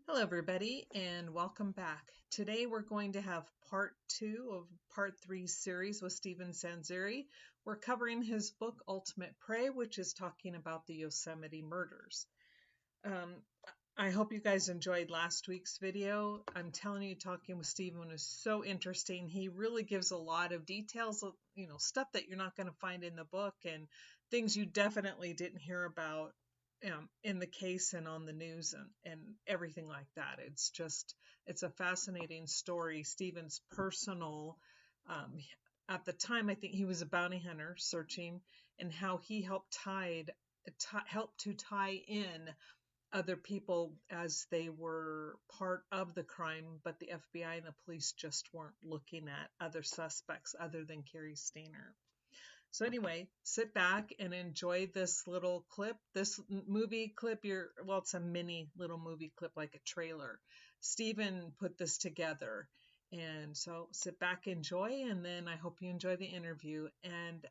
Hello everybody and welcome back. Today we're going to have part 2 of part 3 series with Stephen Sanzeri. We're covering his book Ultimate Prey, which is talking about the Yosemite murders. I hope you guys enjoyed last week's video. I'm telling you, talking with Stephen was so interesting. He really gives a lot of details of, stuff that you're not going to find in the book and things you definitely didn't hear about in the case and on the news and everything like that. It's a fascinating story. Stephen's personal, at the time, I think he was a bounty hunter searching, and how he helped to tie in other people as they were part of the crime, but the FBI and the police just weren't looking at other suspects other than Cary Stayner. So anyway, sit back and enjoy this little clip, this movie clip. It's a mini little movie clip, like a trailer. Stephen put this together, and so sit back, enjoy, and then I hope you enjoy the interview. And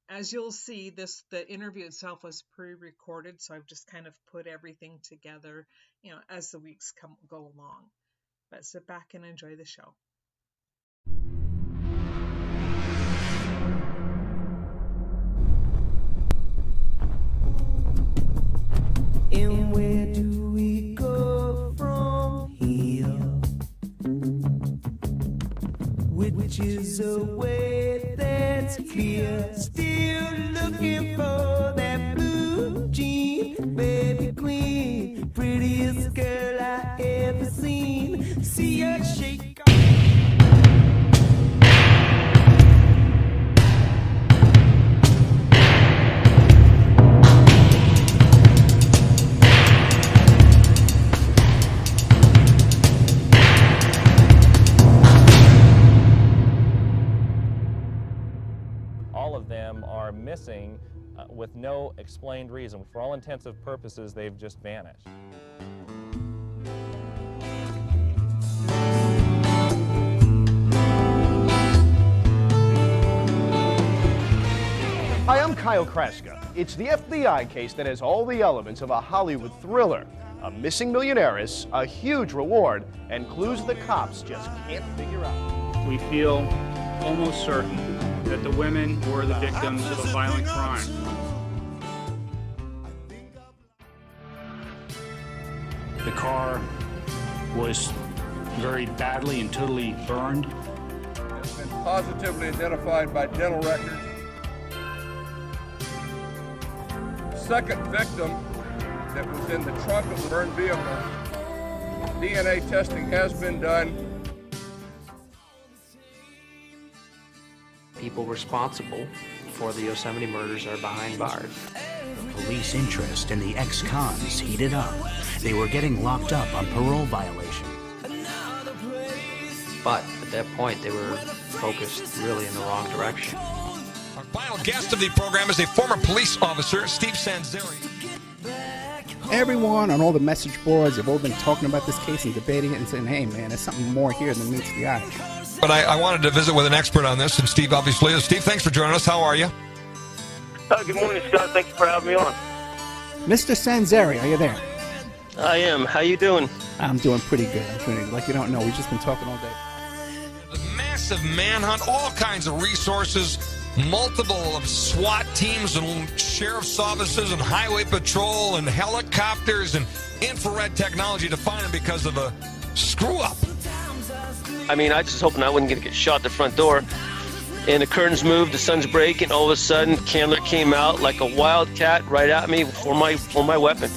as you'll see, the interview itself was pre-recorded, so I've just kind of put everything together, as the weeks go along. But sit back and enjoy the show. And where do we go from here? Which is a way that's clear. Still looking for that blue jean, baby queen, prettiest girl I ever seen. See her shake. Are missing with no explained reason. For all intents and purposes, they've just vanished. Hi, I'm Kyle Kraska. It's the FBI case that has all the elements of a Hollywood thriller. A missing millionaires, a huge reward, and clues the cops just can't figure out. We feel almost certain that the women were the victims of a violent crime. The car was very badly and totally burned. It's been positively identified by dental records. The second victim that was in the trunk of the burned vehicle, DNA testing has been done. People responsible for the Yosemite murders are behind bars. The police interest in the ex-cons heated up. They were getting locked up on parole violation. But at that point, they were focused really in the wrong direction. Our final guest of the program is a former police officer, Steve Sanzeri. Everyone on all the message boards have all been talking about this case and debating it and saying, hey man, there's something more here than meets the eye. But I wanted to visit with an expert on this, and Steve obviously is. Steve, thanks for joining us. How are you? Good morning, Scott. Thank you for having me on. Mr. Sanzeri, are you there? I am. How you doing? I'm doing pretty good. Like you don't know, we've just been talking all day. The massive manhunt, all kinds of resources, multiple of SWAT teams and sheriff's offices and highway patrol and helicopters and infrared technology to find them because of a screw-up. I mean, I just hoping I wouldn't get shot at the front door. And the curtains moved, the sun's breaking, all of a sudden, Candler came out like a wildcat right at me for my weapon.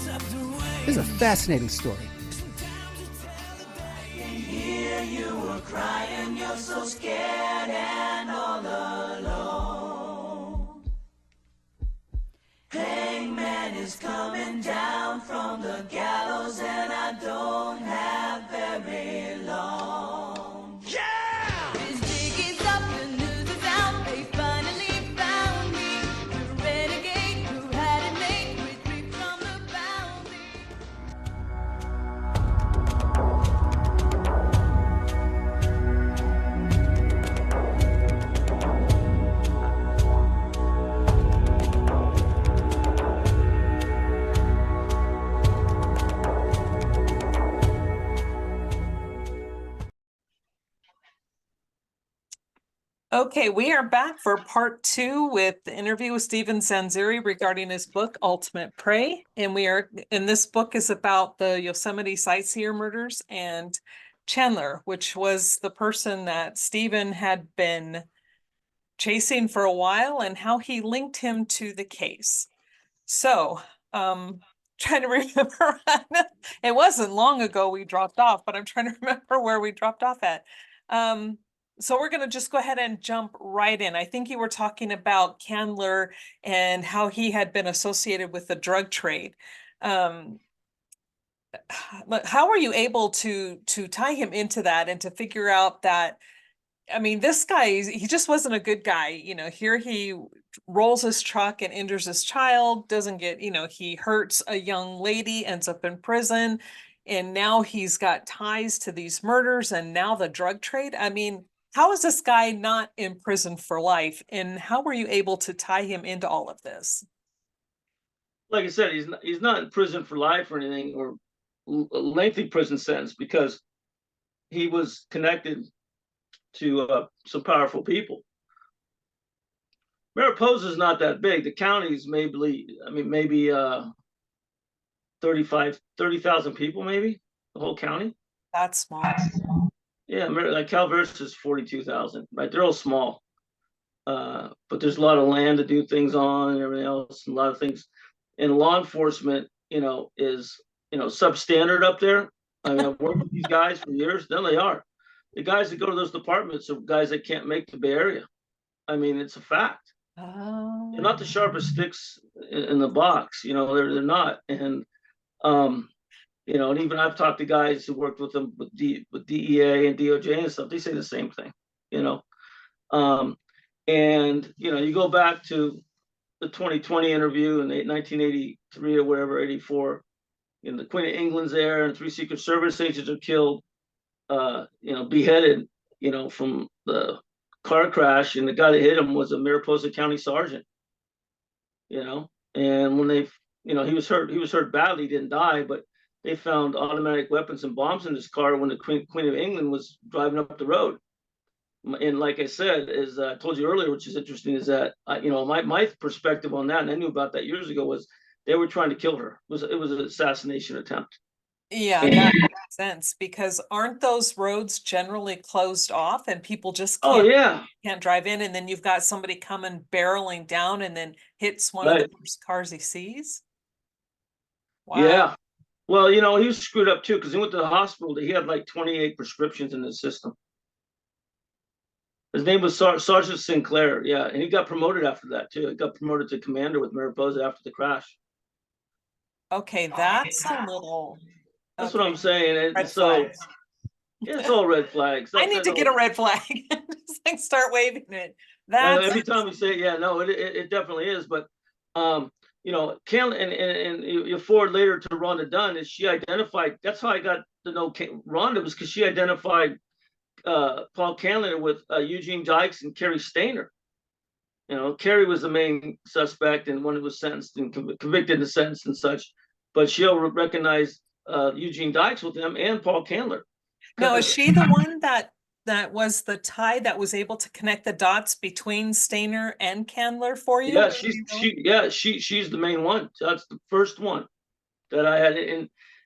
This is a fascinating story. You were crying, you're so scared and all alone. Hangman is coming down from the gallows, and I don't have very long. Yeah! His dig is up, the news is out, they finally found me. The renegade who had it made, retreat from the boundary. Okay, we are back for part 2 with the interview with Stephen Sanzeri regarding his book, Ultimate Prey. And this book is about the Yosemite Sightseer Murders and Chandler, which was the person that Stephen had been chasing for a while, and how he linked him to the case. So, trying to remember, it wasn't long ago we dropped off, but I'm trying to remember where we dropped off at. So we're going to just go ahead and jump right in. I think you were talking about Chandler and how he had been associated with the drug trade. How were you able to tie him into that and to figure out that, I mean, this guy, he just wasn't a good guy. You know, here he rolls his truck and injures his child, doesn't get, he hurts a young lady, ends up in prison, and now he's got ties to these murders and now the drug trade. I mean, how is this guy not in prison for life? And how were you able to tie him into all of this? Like I said, he's not in prison for life or anything, or a lengthy prison sentence, because he was connected to some powerful people. Mariposa is not that big. The county is maybe 30,000 people, maybe the whole county. That's small. Yeah, like Calversa is 42,000, right? They're all small, but there's a lot of land to do things on and everything else, and a lot of things. And law enforcement, is substandard up there. I mean, I've worked with these guys for years. Then they are. The guys that go to those departments are guys that can't make the Bay Area. I mean, it's a fact. Oh. They're not the sharpest sticks in the box. They're not. And and even I've talked to guys who worked with them with DEA and DOJ and stuff. They say the same thing. And you go back to the 2020 interview in 1983 or whatever, 84. The Queen of England's there, and 3 Secret Service agents are killed. Beheaded, from the car crash, and the guy that hit him was a Mariposa County sergeant. And when he was hurt badly, he didn't die, but they found automatic weapons and bombs in his car when the Queen of England was driving up the road. And like I said, as I told you earlier, which is interesting, is that my perspective on that, and I knew about that years ago, was they were trying to kill her. It was an assassination attempt. Yeah, that makes sense, because aren't those roads generally closed off and people just can't drive in, and then you've got somebody coming barreling down and then hits one of the first cars he sees? Wow. Yeah. Well, he was screwed up too, because he went to the hospital. He had like 28 prescriptions in his system. His name was Sergeant Sinclair. Yeah, and he got promoted after that too. He got promoted to commander with Mariposa after the crash. Okay, that's a little... That's what I'm saying. And so it's all red flags. I need to get a red flag. Just like start waving it. Every time we say, it definitely is. But Cam and you forward later to Rhonda Dunn, is she identified? That's how I got to know Rhonda, was because she identified Paul Candler with Eugene Dykes and Cary Stayner. Cary was the main suspect and one who was sentenced and convicted and sentenced and such, but she'll recognize Eugene Dykes with him and Paul Candler. No, is she the one that was the tie that was able to connect the dots between Stayner and Candler for you? Yeah, she's the main one. That's the first one that I had,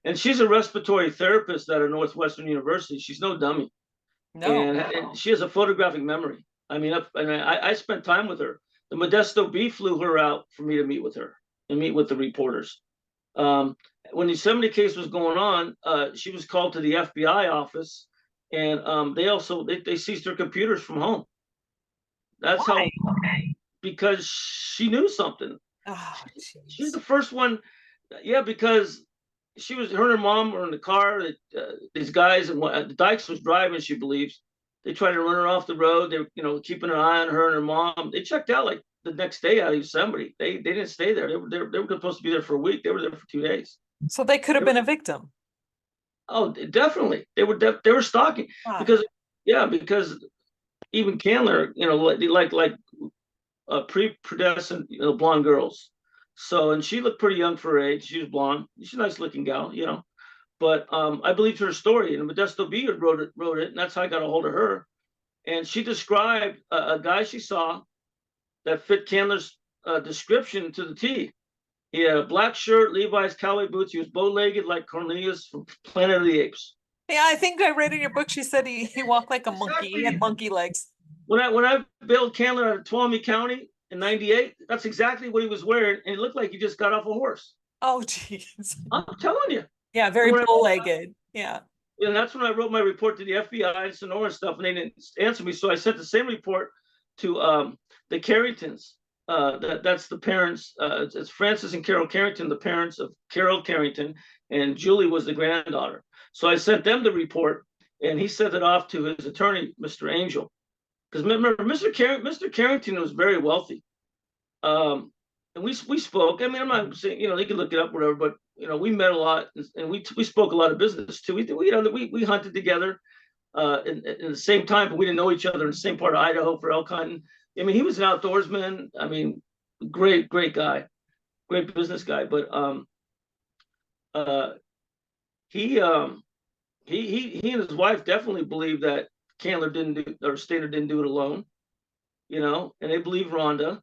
and she's a respiratory therapist at a Northwestern University. She's no dummy. No, and she has a photographic memory. I mean, I spent time with her. The Modesto Bee flew her out for me to meet with her and meet with the reporters. When the Yosemite case was going on, she was called to the FBI office, and they seized her computers from home. That's Why? Because she knew something. Oh, she's the first one. Yeah, because her and her mom were in the car. These guys, and Dykes was driving, she believes. They tried to run her off the road. They were, keeping an eye on her and her mom. They checked out like the next day out of Yosemite. They didn't stay there. They were supposed to be there for a week. They were there for 2 days. So they could have been a victim. Oh, definitely. They were stalking. Wow. Because even Candler, like pre-pubescent, blonde girls. So, and she looked pretty young for her age. She was blonde. She's a nice looking gal, But I believed her story, and Modesto Bee wrote it, and that's how I got a hold of her. and she described a guy she saw that fit Candler's description to the T. He had a black shirt, Levi's cowboy boots. He was bow-legged like Cornelius from Planet of the Apes. Yeah, I think I read in your book, she said he walked like a monkey. He had monkey legs. When I bailed Candler out of Tuolumne County in '98, that's exactly what he was wearing, and it looked like he just got off a horse. Oh, jeez. I'm telling you. Yeah, very bow-legged. Yeah. And that's when I wrote my report to the FBI and Sonora and stuff, and they didn't answer me. So I sent the same report to the Carringtons. That's the parents. It's Francis and Carole Carrington, the parents of Carole Carrington, and Julie was the granddaughter. So I sent them the report, and he sent it off to his attorney, Mr. Angel, because remember, Mr. Carrington was very wealthy, and we spoke. I mean, I'm not saying they can look it up, whatever, but we met a lot, and we spoke a lot of business too. We hunted together in the same time, but we didn't know each other in the same part of Idaho for elk hunting. I mean, he was an outdoorsman. I mean, great guy, great business guy. But he and his wife definitely believe that Candler didn't do, or Stayner didn't do it alone. And they believe Rhonda.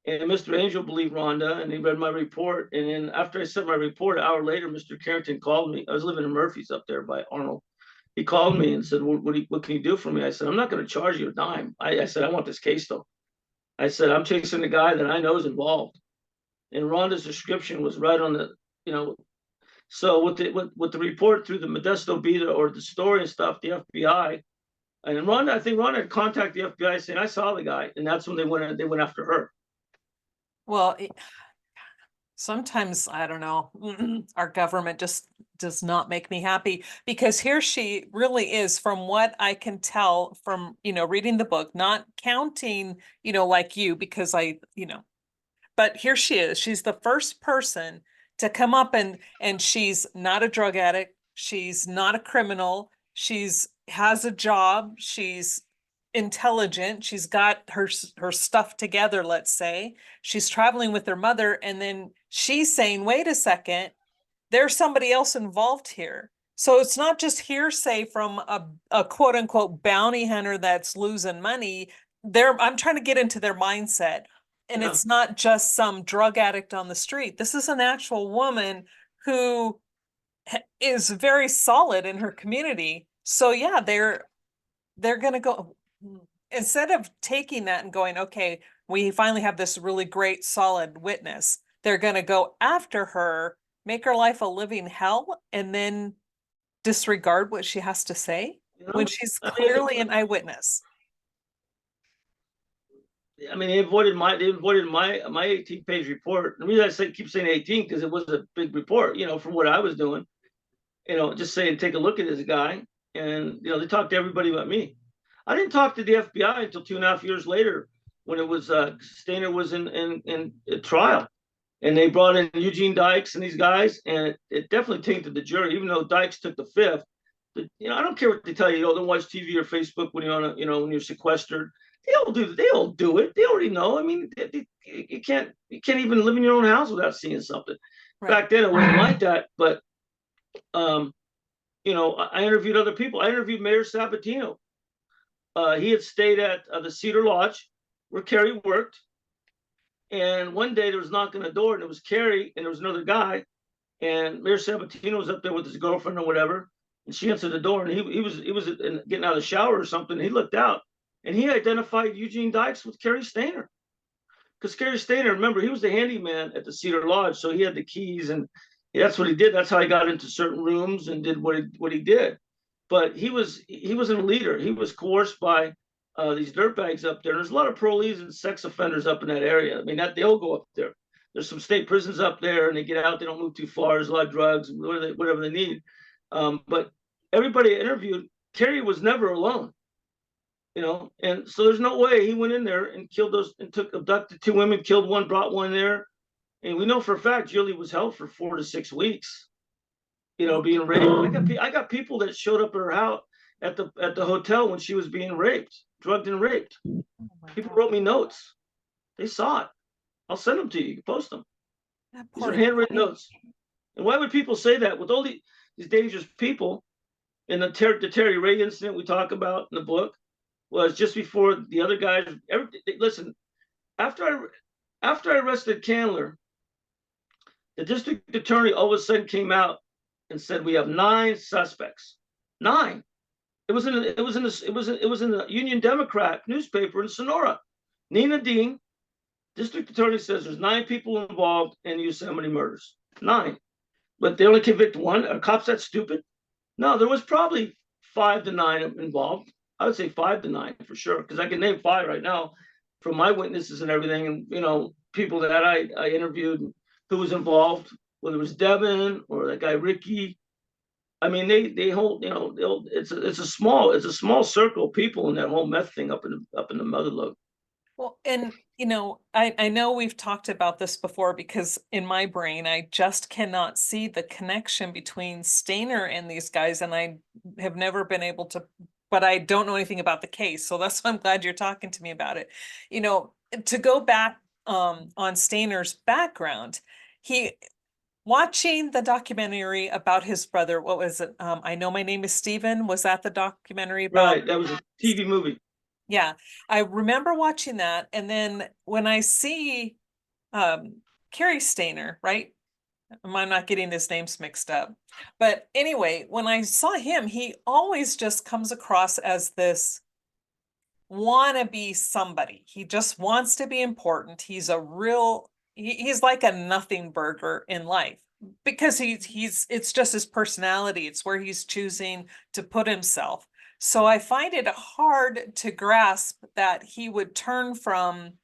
And Mr. Angel believed Rhonda, and he read my report. And then after I sent my report, an hour later, Mr. Carrington called me. I was living in Murphy's up there by Arnold. He called me and said, what can you do for me? I said, I'm not going to charge you a dime. I said, I want this case, though. I said, I'm chasing the guy that I know is involved. And Rhonda's description was right on the, So with the report through the Modesto Beta or the story and stuff, the FBI, and Rhonda, I think Rhonda had contacted the FBI saying, I saw the guy. And that's when they went after her. Well, sometimes, I don't know, our government just does not make me happy, because here she really is, from what I can tell from, reading the book, not counting, like you, because but here she is. She's the first person to come up and she's not a drug addict. She's not a criminal. Has a job. She's intelligent. She's got her stuff together, let's say. She's traveling with her mother, and then she's saying, wait a second, there's somebody else involved here. So it's not just hearsay from a quote unquote bounty hunter that's losing money. I'm trying to get into their mindset. And it's not just some drug addict on the street. This is an actual woman who is very solid in her community. So yeah, they're going to go, instead of taking that and going, okay, we finally have this really great solid witness, they're going to go after her, make her life a living hell, and then disregard what she has to say when she's clearly an eyewitness. I mean, they avoided my 18-page report. The reason I keep saying 18 because it was a big report, from what I was doing. Just saying, take a look at this guy, and they talked to everybody but me. I didn't talk to the FBI until 2.5 years later, when it was Stayner was in trial, and they brought in Eugene Dykes and these guys, and it definitely tainted the jury. Even though Dykes took the fifth, I don't care what they tell you. Don't watch TV or Facebook when you're on when you're sequestered. They all do it. They already know. I mean, you can't even live in your own house without seeing something. Right. Back then it wasn't like that, but I interviewed other people. I interviewed Mayor Sabatino. He had stayed at the Cedar Lodge where Cary worked. And one day there was knocking on the door, and it was Cary, and there was another guy. And Mayor Sabatino was up there with his girlfriend or whatever. And she answered the door, and he was getting out of the shower or something. He looked out, and he identified Eugene Dykes with Cary Stayner. Because Cary Stayner, remember, he was the handyman at the Cedar Lodge, so he had the keys, and that's what he did. That's how he got into certain rooms and did what he did. But he wasn't a leader. He was coerced by these dirtbags up there. There's a lot of parolees and sex offenders up in that area. I mean, they all go up there. There's some state prisons up there, and they get out. They don't move too far. There's a lot of drugs, whatever they need. But everybody interviewed, Cary was never alone. And so there's no way he went in there and killed abducted 2 women, killed one, brought one there. And we know for a fact Julie was held for 4 to 6 weeks, being raped. I got people that showed up at her house at the hotel when she was being raped, drugged and raped. People wrote me notes. They saw it. I'll send them to you. You can post them. These are handwritten notes. And why would people say that with all these dangerous people? In the Terry Ray incident we talk about in the book, was just before the other guys. Listen, after I arrested Candler, the district attorney all of a sudden came out and said we have 9 suspects. 9. It was in the Union Democrat newspaper in Sonora. Nina Dean, district attorney, says there's 9 people involved in Yosemite murders. 9. But they only convict 1. Are cops that stupid? No, there was probably 5 to 9 involved. I would say 5 to 9 for sure, because I can name 5 right now from my witnesses and everything, and people that I interviewed who was involved, whether it was Devin or that guy Ricky. I mean, they hold, it's a small circle of people in that whole meth thing up in the Motherlode. Well, and I know we've talked about this before, because in my brain, I just cannot see the connection between Stayner and these guys. And I have never been able to, but I don't know anything about the case. So that's why I'm glad you're talking to me about it. To go back on Stayner's background, watching the documentary about his brother, what was it? I Know My Name is Steven. Was that the documentary about? Right, that was a TV movie. Yeah, I remember watching that. And then when I see Cary Stayner, right? I'm not getting his names mixed up. But anyway, when I saw him, he always just comes across as this wannabe somebody. He just wants to be important. He's like a nothing burger in life, because it's just his personality. It's where he's choosing to put himself. So I find it hard to grasp that he would turn from,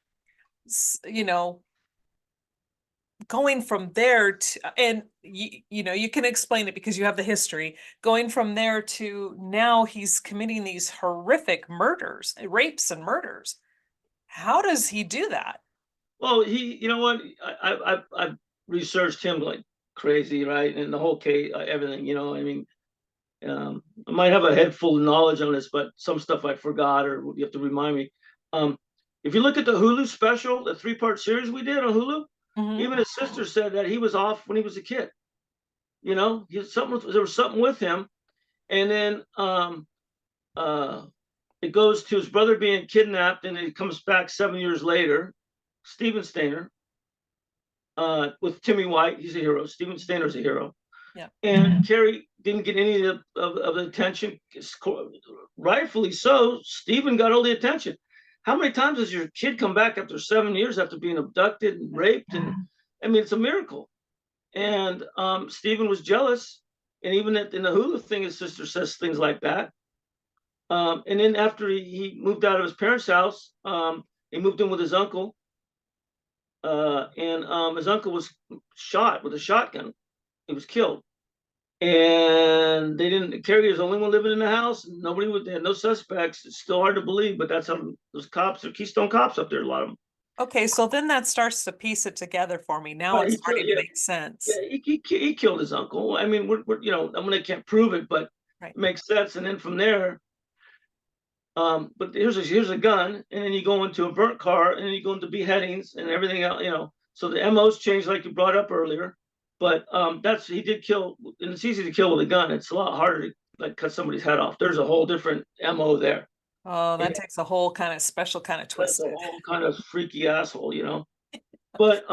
going from there to, and you can explain it because you have the history, going from there to now he's committing these horrific murders, rapes and murders. How does he do that? Well, I've researched him like crazy, right? And the whole case, everything, I mean, I might have a head full of knowledge on this, but some stuff I forgot, or you have to remind me. If you look at the Hulu special, the 3-part series we did on Hulu, even his sister said that he was off when he was a kid. There was something with him, and then it goes to his brother being kidnapped, and he comes back 7 years later. Stephen Stayner, with Timmy White, he's a hero. Stephen Stayner's a hero. Yeah. And Cary didn't get any of the attention, rightfully so. Stephen got all the attention. How many times does your kid come back after 7 years after being abducted and raped? And I mean, it's a miracle. And Stephen was jealous. And even in the Hulu thing, his sister says things like that. And then after he moved out of his parents' house, he moved in with his uncle. And his uncle was shot with a shotgun. He was killed. And Cary was the only one living in the house. They had no suspects. It's still hard to believe, but that's how those cops are Keystone cops up there, a lot of them. Okay, so then that starts to piece it together for me. Now it's starting to make sense. Yeah, he killed his uncle. I mean, they can't prove it, but it makes sense. And then from there, but here's a gun, and then you go into a burnt car, and then you go into beheadings and everything else, So the MO's changed, like you brought up earlier. But he did kill, and it's easy to kill with a gun. It's a lot harder to cut somebody's head off. There's a whole different MO there. Oh, that takes a whole kind of special kind of twist. That's a whole kind of freaky asshole, But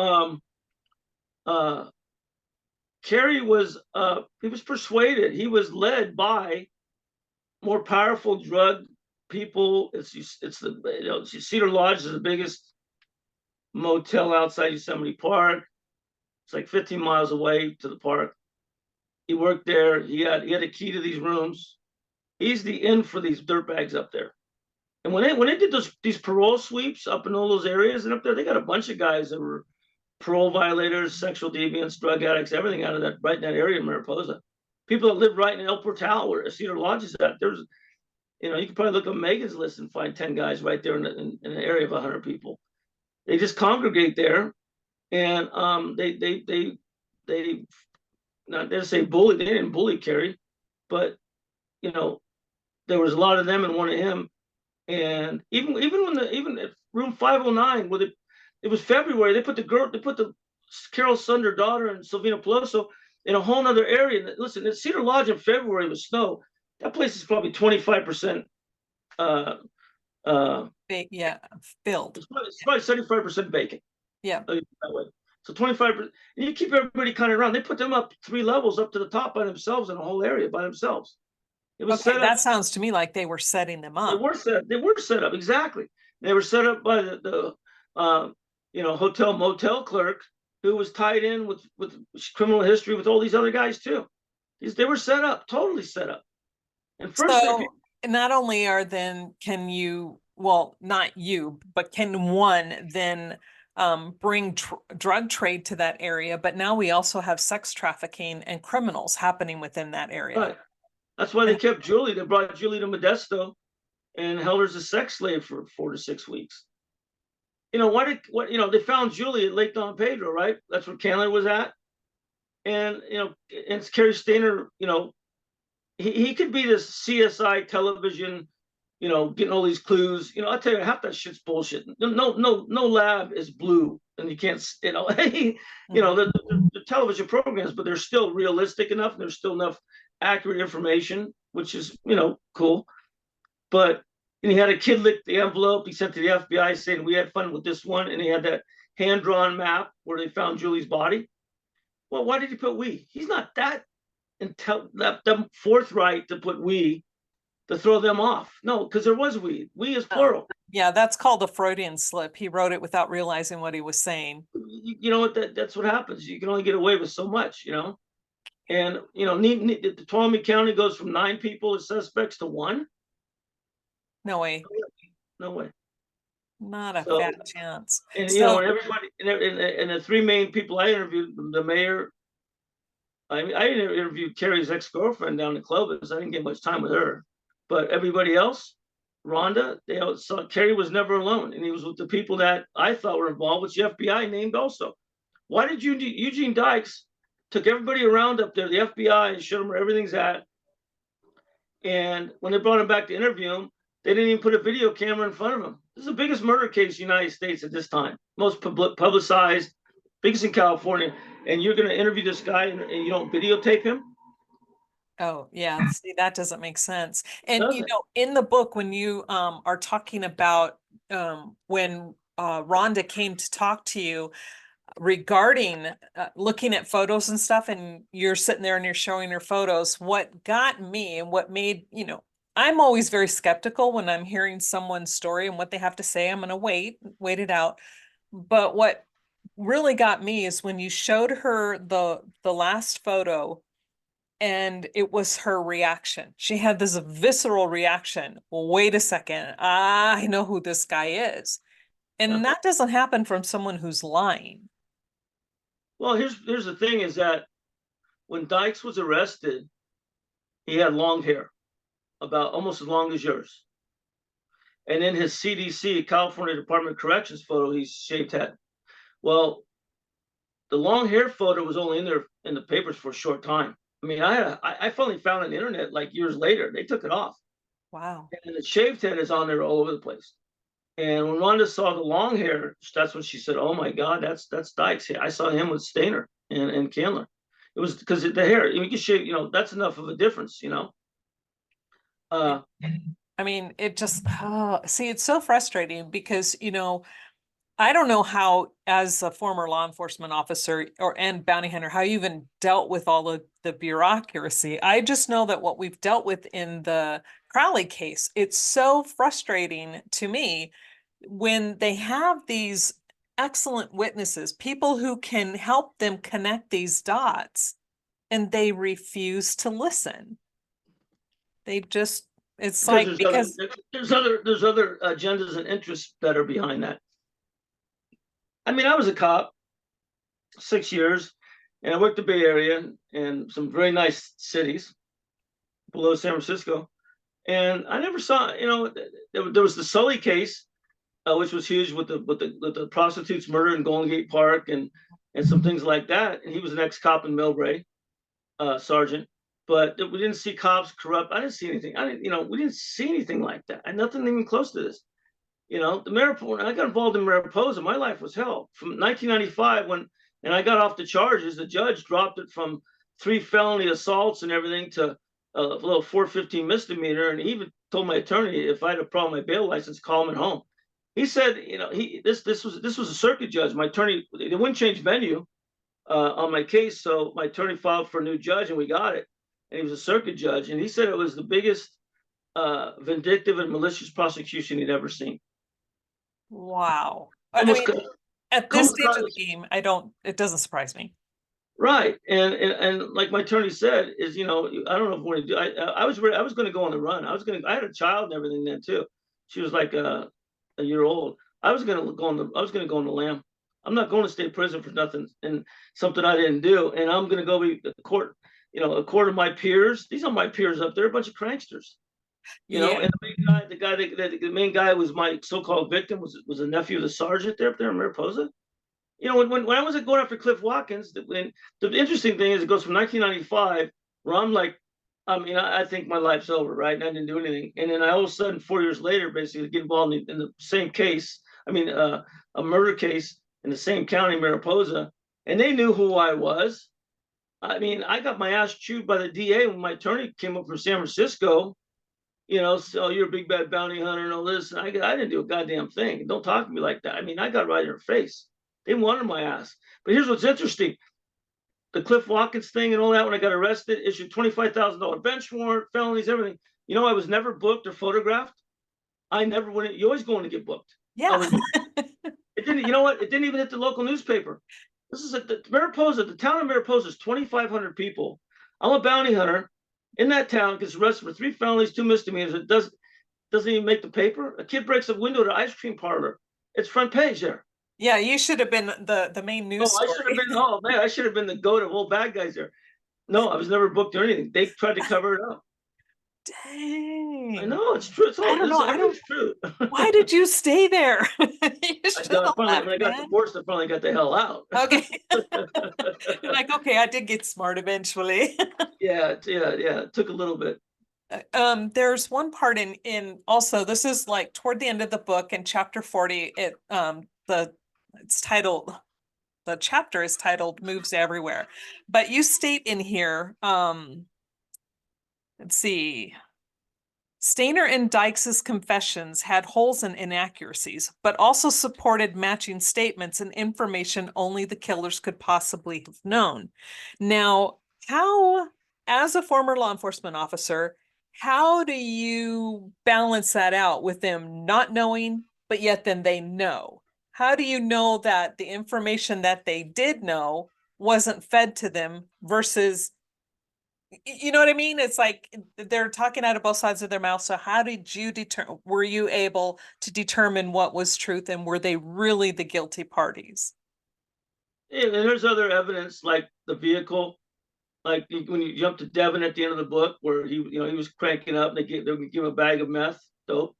Cary was he was persuaded. He was led by more powerful drug people. Cedar Lodge is the biggest motel outside Yosemite Park. It's like 15 miles away to the park. He worked there. He had a key to these rooms. He's the in for these dirtbags up there. And when they did these parole sweeps up in all those areas and up there, they got a bunch of guys that were parole violators, sexual deviants, drug addicts, everything out of that, right in that area in Mariposa. People that live right in El Portal, where Cedar Lodge is at. There's, you could probably look at Megan's list and find 10 guys right there in an area of 100 people. They just congregate there. And they not to say bully. They didn't bully Cary, but there was a lot of them and one of him. And even at room 509, where it was February, they put the Carole Sund, her daughter, and Silvina Pelosso in a whole nother area. And listen, at Cedar Lodge in February with snow, that place is probably 25% Yeah, filled. It's probably 75% vacant. Yeah. That way. So 25%. You keep everybody kind of around. They put them up 3 levels up to the top by themselves in a whole area by themselves. It was Okay, set up. that sounds to me like they were setting them up. They were set up exactly. They were set up by the hotel motel clerk who was tied in with criminal history with all these other guys too. They were set up, totally set up. And first, so not only are then can you, well, not you, but can one then bring drug trade to that area? But now we also have sex trafficking and criminals happening within that area. Right. That's why they kept Julie. They brought Julie to Modesto and held her as a sex slave for 4 to 6 weeks. They found Julie at Lake Don Pedro, right? That's where Candler was at. And, and it's Cary Stayner, he could be this CSI television, getting all these clues. I'll tell you, half that shit's bullshit. No lab is blue, and you can't, the television programs, but they're still realistic enough, and there's still enough accurate information, which is, cool. But and he had a kid lick the envelope he sent to the FBI saying we had fun with this one, and he had that hand-drawn map where they found Julie's body. Well, why did he put we? He's not that forthright to put we to throw them off. No, because there was we. We is plural. Yeah, that's called a Freudian slip. He wrote it without realizing what he was saying. You know what? That's what happens. You can only get away with so much, And the Tuolumne County goes from 9 people as suspects to 1. No way. No way. Not a fat chance. And everybody and the 3 main people I interviewed, the mayor. I interviewed Cary's ex-girlfriend down in Clovis. I didn't get much time with her, but everybody else, Rhonda, they all saw Cary was never alone, and he was with the people that I thought were involved, which the FBI named also. Why did Eugene Dykes took everybody around up there, the FBI, and showed them where everything's at? And when they brought him back to interview him, they didn't even put a video camera in front of him. This is the biggest murder case in the United States at this time, most publicized, biggest in California. And you're going to interview this guy and you don't videotape him? Oh, yeah. See, that doesn't make sense. And, in the book, when you are talking about when Rhonda came to talk to you regarding looking at photos and stuff, and you're sitting there and you're showing her photos, what got me and what made, I'm always very skeptical when I'm hearing someone's story and what they have to say. I'm going to wait it out. But what really got me is when you showed her the last photo and it was her reaction. She had this visceral reaction. Well, wait a second. I know who this guy is. And that doesn't happen from someone who's lying. Well, here's the thing is that when Dykes was arrested, he had long hair, about almost as long as yours. And in his CDC, California Department of Corrections photo, he's shaved head. Well, the long hair photo was only in there in the papers for a short time. I mean, I finally found it on the internet like years later. They took it off. Wow. And the shaved head is on there all over the place. And when Rhonda saw the long hair, that's when she said, "Oh my God, that's Dykes. I saw him with Stayner and Candler." It was because the hair. You can shave. That's enough of a difference. I mean, it just see, it's so frustrating because I don't know how, as a former law enforcement officer and bounty hunter, how you even dealt with all of the bureaucracy. I just know that what we've dealt with in the Crowley case, it's so frustrating to me when they have these excellent witnesses, people who can help them connect these dots, and they refuse to listen. They just, it's like, because there's other agendas and interests that are behind that. I mean, I was a cop 6 years, and I worked the Bay Area and some very nice cities below San Francisco. And I never saw, there was the Sully case, which was huge with the prostitutes murder in Golden Gate Park and some things like that. And he was an ex-cop in Millbrae, sergeant. But we didn't see cops corrupt. I didn't see anything. We didn't see anything like that. And nothing even close to this. When I got involved in Mariposa, my life was hell. From 1995, and I got off the charges, the judge dropped it from 3 felony assaults and everything to a little 415 misdemeanor, and he even told my attorney, if I had a problem with my bail license, call him at home. He said, this was a circuit judge. My attorney, they wouldn't change venue on my case, so my attorney filed for a new judge, and we got it. And he was a circuit judge, and he said it was the biggest vindictive and malicious prosecution he'd ever seen. Wow. Almost, at this stage of the game, it doesn't surprise me. Right. And like my attorney said, is, I don't know if we're going to do, I was going to go on the run. I had a child and everything then too. She was like a year old. I was going to go on the lam. I'm not going to state prison for nothing and something I didn't do. And I'm going to go be a court of my peers. These are my peers up there, a bunch of pranksters. And the main guy was my so-called victim, was a nephew of the sergeant there up there in Mariposa. When I was going after Cliff Watkins, the interesting thing is it goes from 1995, where I'm like, I think my life's over, right? And I didn't do anything. And then all of a sudden, 4 years later, basically get involved in the same case. A murder case in the same county, Mariposa. And they knew who I was. I got my ass chewed by the DA when my attorney came up from San Francisco. So you're a big bad bounty hunter and all this. And I didn't do a goddamn thing. Don't talk to me like that. I got right in her face. They wanted my ass. But here's what's interesting. The Cliff Watkins thing and all that, when I got arrested, issued $25,000 bench warrant, felonies, everything. I was never booked or photographed. I never went. You always going to get booked. Yeah. It didn't, it didn't even hit the local newspaper. This is Mariposa, the town of Mariposa is 2,500 people. I'm a bounty hunter in that town, gets arrested for 3 felonies, 2 misdemeanors. It doesn't even make the paper. A kid breaks a window at an ice cream parlor. It's front page there. Yeah, you should have been the main news story. I should have been the goat of all bad guys there. No, I was never booked or anything. They tried to cover it up. Dang. I know, it's true. It's all, it's true. Why did you stay there? When I got divorced, I finally got the hell out. Okay. You're like, okay, I did get smart eventually. Yeah. It took a little bit. There's one part in also, this is like toward the end of the book in chapter 40, the chapter is titled Moves Everywhere. But you state in here, let's see, Stayner and Dykes' confessions had holes and inaccuracies, but also supported matching statements and information only the killers could possibly have known. Now, how, as a former law enforcement officer, how do you balance that out with them not knowing, but yet then they know? How do you know that the information that they did know wasn't fed to them versus, you know what I mean? It's like they're talking out of both sides of their mouth. So how did you were you able to determine what was truth, and were they really the guilty parties? Yeah, and there's other evidence, like the vehicle, like when you jump to Devin at the end of the book, where he was cranking up, and they would give him a bag of meth, dope.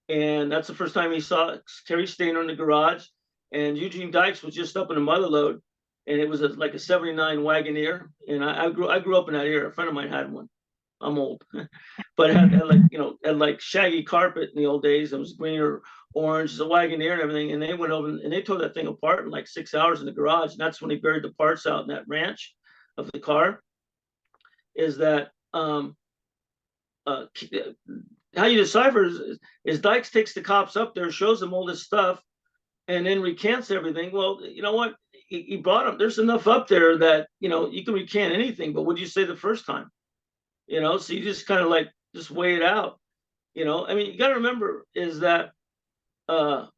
And that's the first time he saw Cary Stayner in the garage. And Eugene Dykes was just up in a mother load, and it was like a 79 Wagoneer. And I grew up in that era. A friend of mine had one. I'm old, but it had like shaggy carpet in the old days. It was green or orange, the Wagoneer and everything. And they went over and they tore that thing apart in like 6 hours in the garage. And that's when he buried the parts out in that ranch of the car. Is that how you decipher is Dykes takes the cops up there, shows them all this stuff, and then recants everything. Well, you know what? He brought them. There's enough up there that, you can recant anything, but what did you say the first time? So you just kind of like, just weigh it out. You got to remember is that you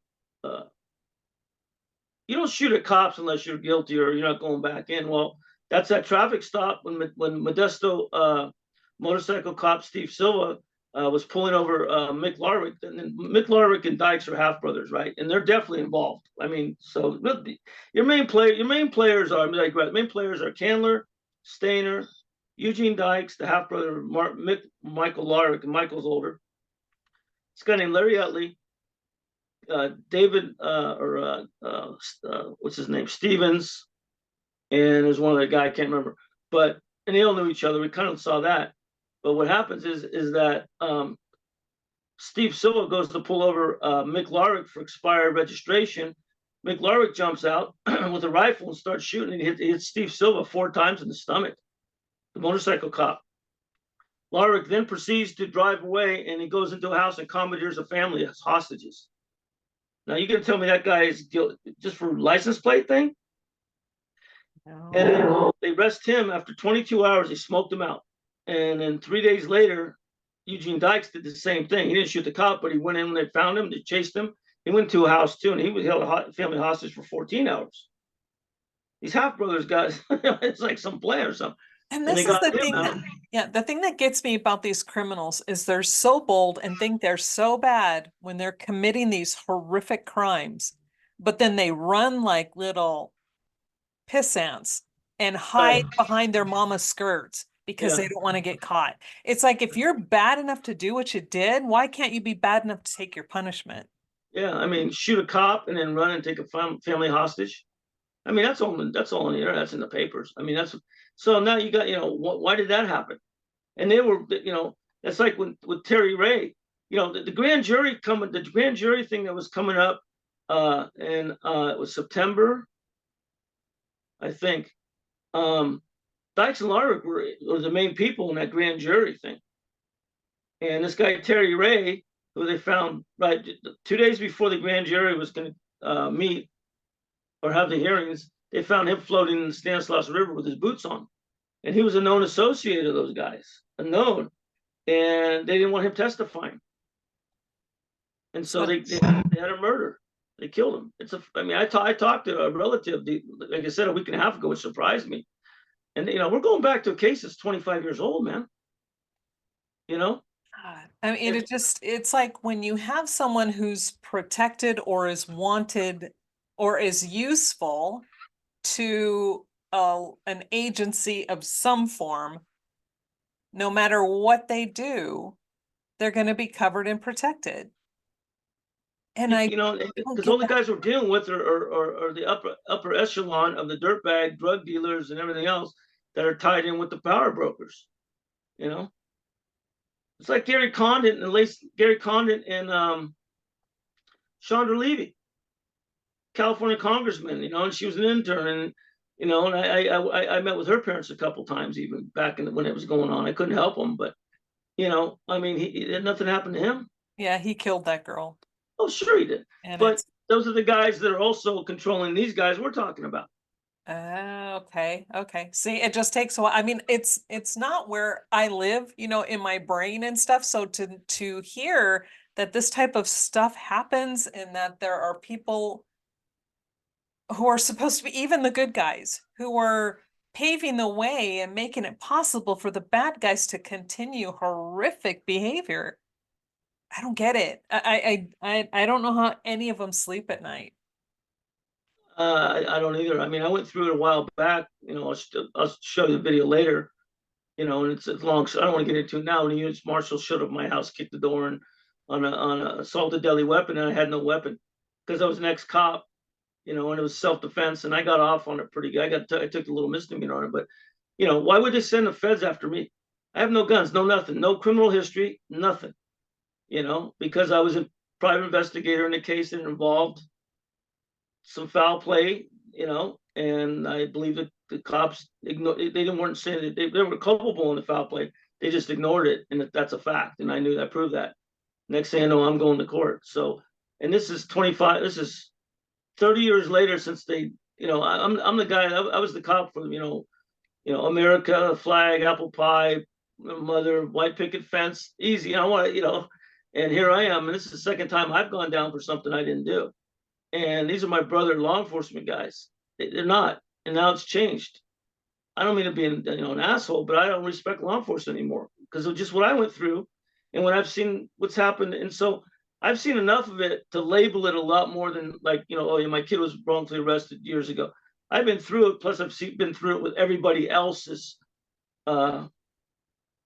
don't shoot at cops unless you're guilty or you're not going back in. Well, that's that traffic stop when Modesto motorcycle cop Steve Silva was pulling over Mick Larwick. And Mick Larwick and Dykes are half brothers, right? And they're definitely involved. So your main players are Candler, Stayner, Eugene Dykes, the half brother of Michael Larwick, and Michael's older. This guy named Larry Utley, David what's his name, Stevens, and there's one other guy I can't remember, and they all knew each other. We kind of saw that. But what happens is that Steve Silva goes to pull over Mick Larwick for expired registration. Mick Larwick jumps out with a rifle and starts shooting, and he hits Steve Silva 4 times in the stomach, the motorcycle cop. Larrick then proceeds to drive away, and he goes into a house and commandeers a family as hostages. Now you gonna tell me that guy is guilty just for license plate thing? No. And then they arrest him after 22 hours. They smoked him out, and then 3 days later, Eugene Dykes did the same thing. He didn't shoot the cop, but he went in when they found him. They chased him. He went to a house too, and he was held a family hostage for 14 hours. These half brothers guys, it's like some plan or something. And And this they is got the him thing out. that, yeah, the thing that gets me about these criminals is they're so bold and think they're so bad when they're committing these horrific crimes, but then they run like little pissants and hide behind their mama's skirts because they don't want to get caught. It's like, if you're bad enough to do what you did, why can't you be bad enough to take your punishment? Yeah, I mean, shoot a cop and then run and take a family hostage. I mean, that's all on the internet. That's in the papers. I mean, that's so now you got, why did that happen? And they were, that's like with Terry Ray, the grand jury thing that was coming up, and it was September, I think. Dykes and Larrick were the main people in that grand jury thing. And this guy, Terry Ray, who they found right 2 days before the grand jury was going to meet or have the hearings, they found him floating in the Stanislaus River with his boots on. And he was a known associate of those guys, a known. And they didn't want him testifying. And so they had a murder. They killed him. I talked to a relative, like I said, a week and a half ago, which surprised me. And, we're going back to a case that's 25 years old, man. I mean, it's like when you have someone who's protected or is wanted or is useful to an agency of some form, no matter what they do, they're going to be covered and protected. And because all the guys we're dealing with are the upper echelon of the dirtbag drug dealers and everything else that are tied in with the power brokers. It's like Gary Condon and Chandra Levy, California congressman, and she was an intern, and and I met with her parents a couple times, even back when it was going on. I couldn't help them, but I mean, nothing happened to him. Yeah, he killed that girl. Oh, sure he did. And but those are the guys that are also controlling these guys we're talking about. Okay. See, it just takes a while. I mean, it's not where I live, in my brain and stuff. So to hear that this type of stuff happens and that there are people who are supposed to be even the good guys who are paving the way and making it possible for the bad guys to continue horrific behavior. I don't get it. I don't know how any of them sleep at night. I don't either. I mean, I went through it a while back. I'll show you the video later. And it's long. So I don't want to get into it now. When the U.S. Marshal showed up at my house, kicked the door, and on a assaulted deadly weapon, and I had no weapon because I was an ex-cop. And it was self-defense, and I got off on it pretty good. I took a little misdemeanor on it, but why would they send the feds after me? I have no guns, no nothing, no criminal history, nothing. Because I was a private investigator in a case that involved some foul play, and I believe that the cops weren't saying that they were culpable in the foul play. They just ignored it, and that's a fact. And I proved that. Next thing I know, I'm going to court. So, and this is 30 years later since they, I'm the guy. I was the cop for America, flag, apple pie, mother, white picket fence, easy. I want to, and here I am, and this is the second time I've gone down for something I didn't do. And these are my brother law enforcement guys. They're not. And now it's changed. I don't mean to be an asshole, but I don't respect law enforcement anymore because of just what I went through and when I've seen what's happened. And so I've seen enough of it to label it a lot more than like, oh, yeah, my kid was wrongfully arrested years ago. I've been through it. Plus I've been through it with everybody else's, I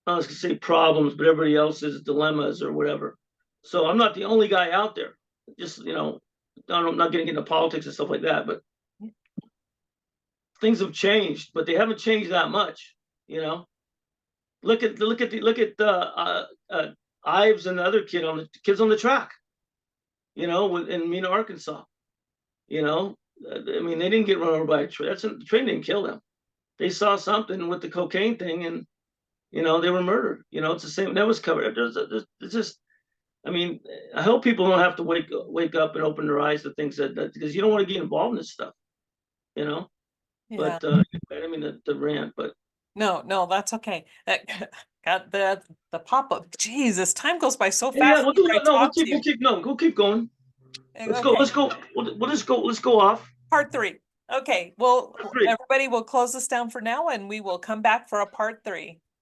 was going to say problems, but everybody else's dilemmas or whatever. So I'm not the only guy out there. Just, I'm not getting into politics and stuff like that, but things have changed, but they haven't changed that much. Look at Ives and the other kids on the track. In Mena, Arkansas. I mean, they didn't get run over by a train. The train didn't kill them. They saw something with the cocaine thing, and You know, they were murdered. You know, it's the same. That was covered. It's just, I mean, I hope people don't have to wake up and open their eyes to things that because you don't want to get involved in this stuff. You know. Yeah. But I didn't mean to rant, but No, that's okay. That got the pop-up. Jesus, time goes by so fast. yeah, we'll do when I it. No, talk to you. we'll keep going. Let's go. Okay. Let's go off. Part 3. Okay. Well, Part 3. everybody will close this down for now, and we will come back for a part 3.